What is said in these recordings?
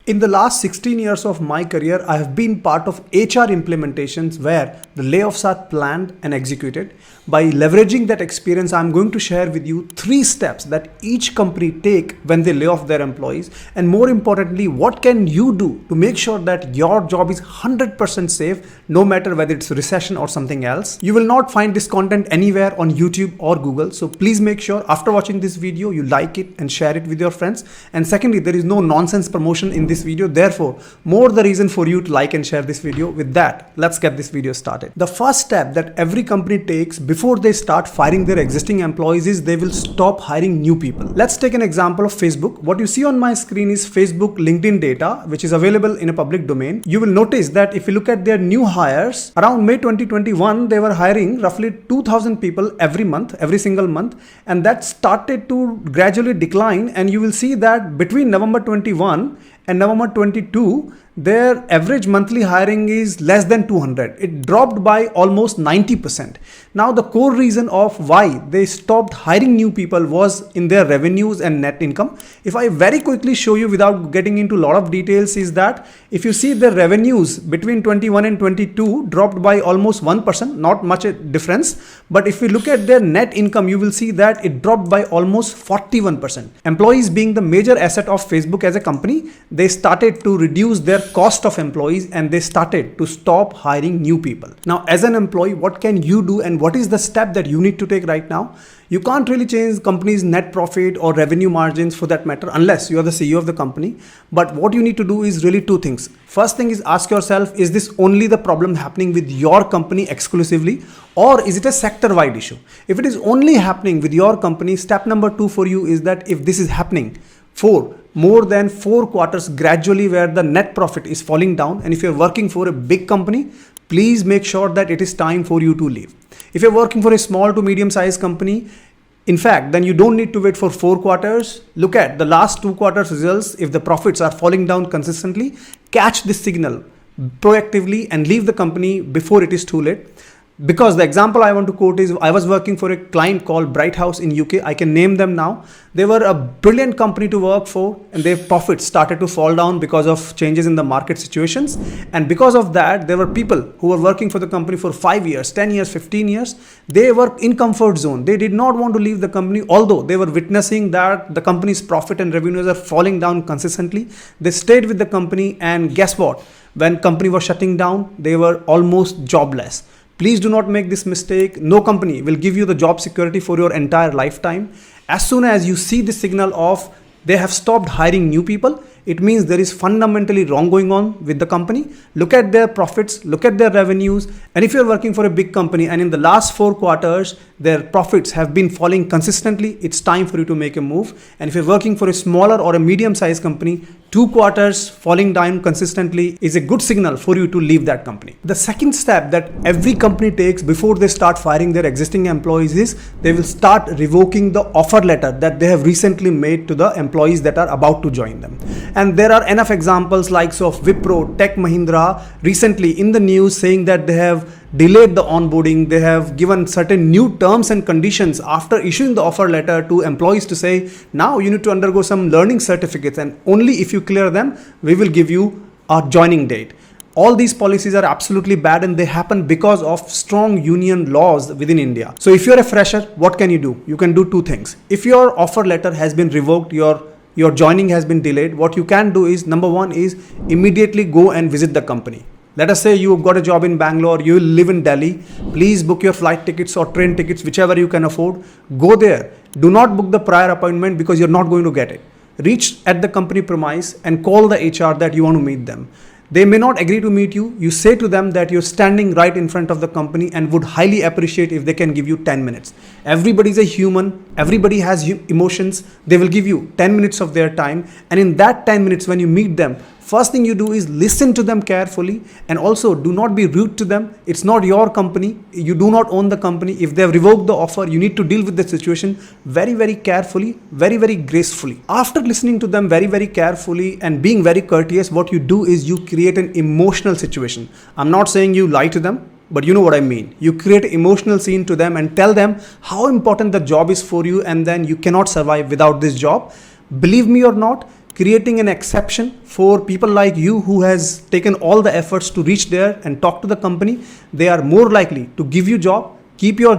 In the last 16 years of my career, I have been part of HR implementations where the layoffs are planned and executed. By leveraging that experience, I'm going to share with you 3 steps that each company take when they lay off their employees. And more importantly, what can you do to make sure that your job is 100% safe, no matter whether it's recession or something else. You will not find this content anywhere on YouTube or Google. So please make sure after watching this video, you like it and share it with your friends. And secondly, there is no nonsense promotion in this video. Therefore, more the reason for you to like and share this video. With that, let's get this video started. The first step that every company takes before they start firing their existing employees is they will stop hiring new people. Let's take an example of Facebook. What you see on my screen is Facebook LinkedIn data, which is available in a public domain. You will notice that if you look at their new hires, around May 2021, they were hiring roughly 2,000 people every month, every single month. And that started to gradually decline. And you will see that between November 21 and November 22, their average monthly hiring is less than 200. It dropped by almost 90%. Now, the core reason of why they stopped hiring new people was in their revenues and net income. If I very quickly show you without getting into a lot of details is that if you see the revenues between 21 and 22 dropped by almost 1%, not much a difference. But if you look at their net income, you will see that it dropped by almost 41%. Employees being the major asset of Facebook as a company, they started to reduce their cost of employees and they started to stop hiring new people. Now, as an employee, what can you do and what is the step that you need to take right now? You can't really change company's net profit or revenue margins for that matter unless you are the CEO of the company. But what you need to do is really 2 things. First thing is ask yourself, is this only the problem happening with your company exclusively or is it a sector-wide issue? If it is only happening with your company, step number 2 for you is that if this is happening for more than 4 quarters gradually where the net profit is falling down, and if you're working for a big company, please make sure that it is time for you to leave. If you're working for a small to medium sized company, in fact, then you don't need to wait for 4 quarters. Look at the last 2 quarters results. If the profits are falling down consistently, catch this signal proactively and leave the company before it is too late. Because the example I want to quote is I was working for a client called Bright House in UK. I can name them now. They were a brilliant company to work for and their profits started to fall down because of changes in the market situations. And because of that, there were people who were working for the company for 5 years, 10 years, 15 years. They were in comfort zone. They did not want to leave the company, although they were witnessing that the company's profit and revenues are falling down consistently. They stayed with the company and guess what? When company was shutting down, they were almost jobless. Please do not make this mistake. No company will give you the job security for your entire lifetime. As soon as you see the signal of they have stopped hiring new people, it means there is fundamentally wrong going on with the company. Look at their profits, look at their revenues. And if you're working for a big company and in the last 4 quarters, their profits have been falling consistently, it's time for you to make a move. And if you're working for a smaller or a medium-sized company, 2 quarters falling down consistently is a good signal for you to leave that company. The second step that every company takes before they start firing their existing employees is they will start revoking the offer letter that they have recently made to the employees that are about to join them. And there are enough examples like of Wipro, Tech Mahindra recently in the news saying that they have delayed the onboarding. They have given certain new terms and conditions after issuing the offer letter to employees to say, now you need to undergo some learning certificates and only if you clear them, we will give you a joining date. All these policies are absolutely bad and they happen because of strong union laws within India. So if you're a fresher, what can you do? You can do 2 things. If your offer letter has been revoked, your joining has been delayed, what you can do is number 1 is immediately go and visit the company. Let us say you've got a job in Bangalore, you live in Delhi. Please book your flight tickets or train tickets, whichever you can afford. Go there. Do not book the prior appointment because you're not going to get it. Reach at the company premise and call the HR that you want to meet them. They may not agree to meet you. You say to them that you're standing right in front of the company and would highly appreciate if they can give you 10 minutes. Everybody is a human. Everybody has emotions. They will give you 10 minutes of their time. And in that 10 minutes, when you meet them, first thing you do is listen to them carefully and also do not be rude to them. It's not your company. You do not own the company. If they have revoked the offer, you need to deal with the situation very, very carefully, very, very gracefully. After listening to them very, very carefully and being very courteous, what you do is you create an emotional situation. I'm not saying you lie to them, but you know what I mean. You create an emotional scene to them and tell them how important the job is for you and then you cannot survive without this job. Believe me or not, creating an exception for people like you who has taken all the efforts to reach there and talk to the company. They are more likely to give you job, keep your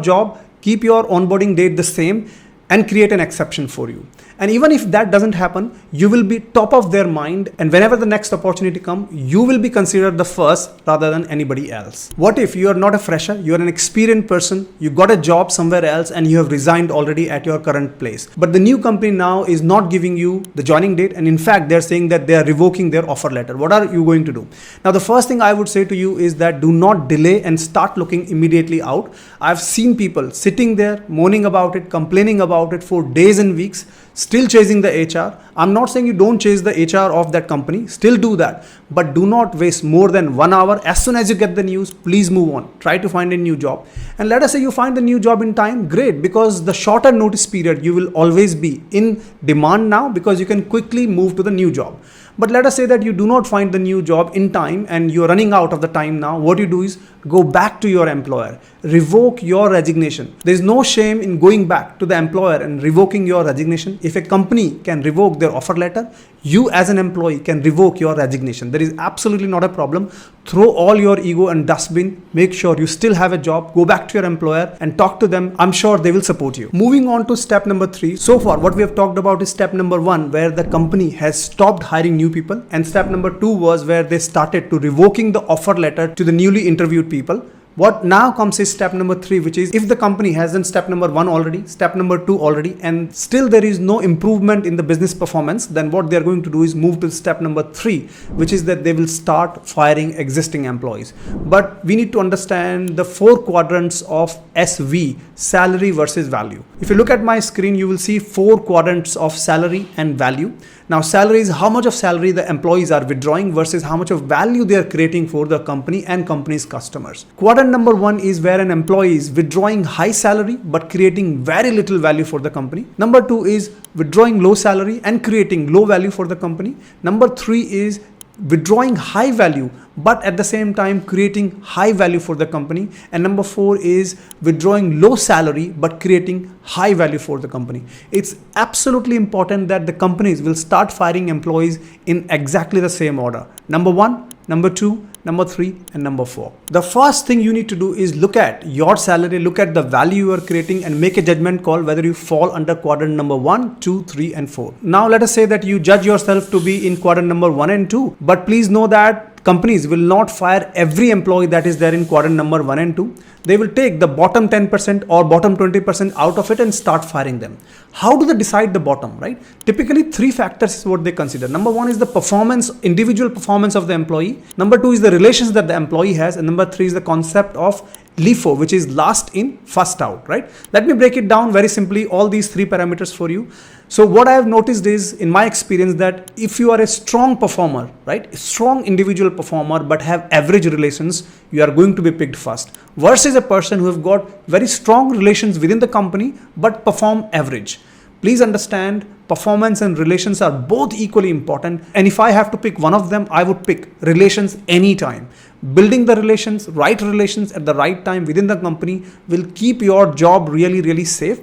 onboarding date the same, and create an exception for you. And even if that doesn't happen, you will be top of their mind, and whenever the next opportunity comes, you will be considered the first rather than anybody else. What if you are not a fresher, you are an experienced person, you got a job somewhere else and you have resigned already at your current place, but the new company now is not giving you the joining date, and in fact they're saying that they are revoking their offer letter. What are you going to do? Now the first thing I would say to you is that do not delay and start looking immediately out. I've seen people sitting there moaning about it, complaining about it for days and weeks, still chasing the HR. I'm not saying you don't chase the HR of that company, still do that, but do not waste more than 1 hour. As soon as you get the news, please move on, try to find a new job. And let us say you find the new job in time, great, because the shorter notice period, you will always be in demand now because you can quickly move to the new job. But let us say that you do not find the new job in time and you're running out of the time now. What you do is go back to your employer, revoke your resignation. There's no shame in going back to the employer and revoking your resignation. If a company can revoke their offer letter, you as an employee can revoke your resignation. There is absolutely not a problem. Throw all your ego and dustbin. Make sure you still have a job. Go back to your employer and talk to them. I'm sure they will support you. Moving on to step number 3. So far, what we have talked about is step number 1, where the company has stopped hiring new people. And step number 2 was where they started to revoking the offer letter to the newly interviewed people. What now comes is step number 3, which is if the company has done step number 1 already, step number 2 already, and still there is no improvement in the business performance, then what they are going to do is move to step number 3, which is that they will start firing existing employees. But we need to understand the 4 quadrants of SV, salary versus value. If you look at my screen, you will see 4 quadrants of salary and value. Now, salary is how much of salary the employees are withdrawing versus how much of value they are creating for the company and company's customers. Quadrant number 1 is where an employee is withdrawing high salary but creating very little value for the company. Number 2 is withdrawing low salary and creating low value for the company. Number 3 is withdrawing high value but at the same time creating high value for the company. And number 4 is withdrawing low salary but creating high value for the company. It's absolutely important that the companies will start firing employees in exactly the same order. Number 1, number 2, number 3, and number 4. The first thing you need to do is look at your salary, look at the value you are creating, and make a judgment call whether you fall under quadrant number 1, 2, 3, and 4. Now let us say that you judge yourself to be in quadrant number 1 and 2, but please know that companies will not fire every employee that is there in quadrant number 1 and 2. They will take the bottom 10% or bottom 20% out of it and start firing them. How do they decide the bottom, right? Typically 3 factors is what they consider. Number 1 is the performance, individual performance of the employee. Number 2 is the relations that the employee has. And number 3 is the concept of LIFO, which is last in, first out, right? Let me break it down very simply, all these 3 parameters for you. So what I have noticed is, in my experience, that if you are a strong performer, right, a strong individual performer, but have average relations, you are going to be picked first, versus a person who have got very strong relations within the company, but perform average. Please understand, performance and relations are both equally important. And if I have to pick one of them, I would pick relations anytime. Building the relations, right relations at the right time within the company will keep your job really, really safe.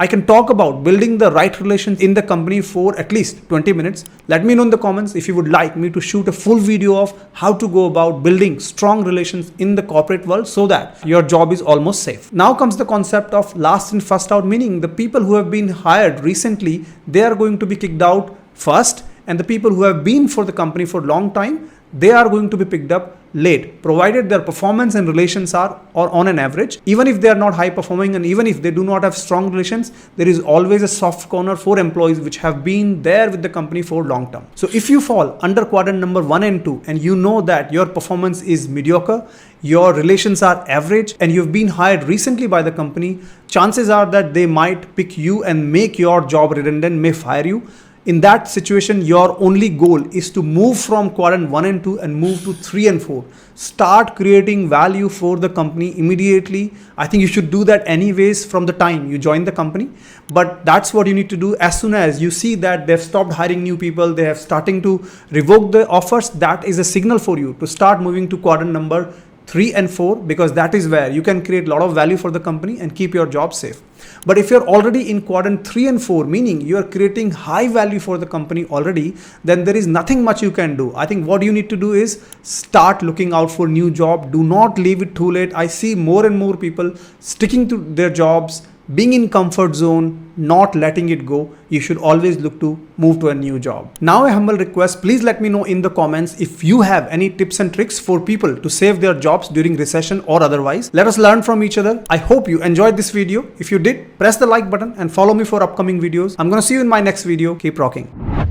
I can talk about building the right relations in the company for at least 20 minutes. Let me know in the comments if you would like me to shoot a full video of how to go about building strong relations in the corporate world so that your job is almost safe. Now comes the concept of last in, first out, meaning the people who have been hired recently, they are going to be kicked out first, and the people who have been for the company for a long time, they are going to be picked up late, provided their performance and relations are or on an average. Even if they are not high performing and even if they do not have strong relations, there is always a soft corner for employees which have been there with the company for long term. So if you fall under quadrant number 1 and 2 and you know that your performance is mediocre, your relations are average, and you've been hired recently by the company, chances are that they might pick you and make your job redundant, may fire you. In that situation, your only goal is to move from quadrant 1 and 2 and move to 3 and 4. Start creating value for the company immediately. I think you should do that anyways from the time you join the company. But that's what you need to do. As soon as you see that they've stopped hiring new people, they have starting to revoke the offers, that is a signal for you to start moving to quadrant number 3 and 4 because that is where you can create a lot of value for the company and keep your job safe. But if you're already in quadrant 3 and 4, meaning you're creating high value for the company already, then there is nothing much you can do. I think what you need to do is start looking out for new job. Do not leave it too late. I see more and more people sticking to their jobs, being in comfort zone, not letting it go. You should always look to move to a new job. Now a humble request, please let me know in the comments if you have any tips and tricks for people to save their jobs during recession or otherwise. Let us learn from each other. I hope you enjoyed this video. If you did, press the like button and follow me for upcoming videos. I'm gonna see you in my next video. Keep rocking.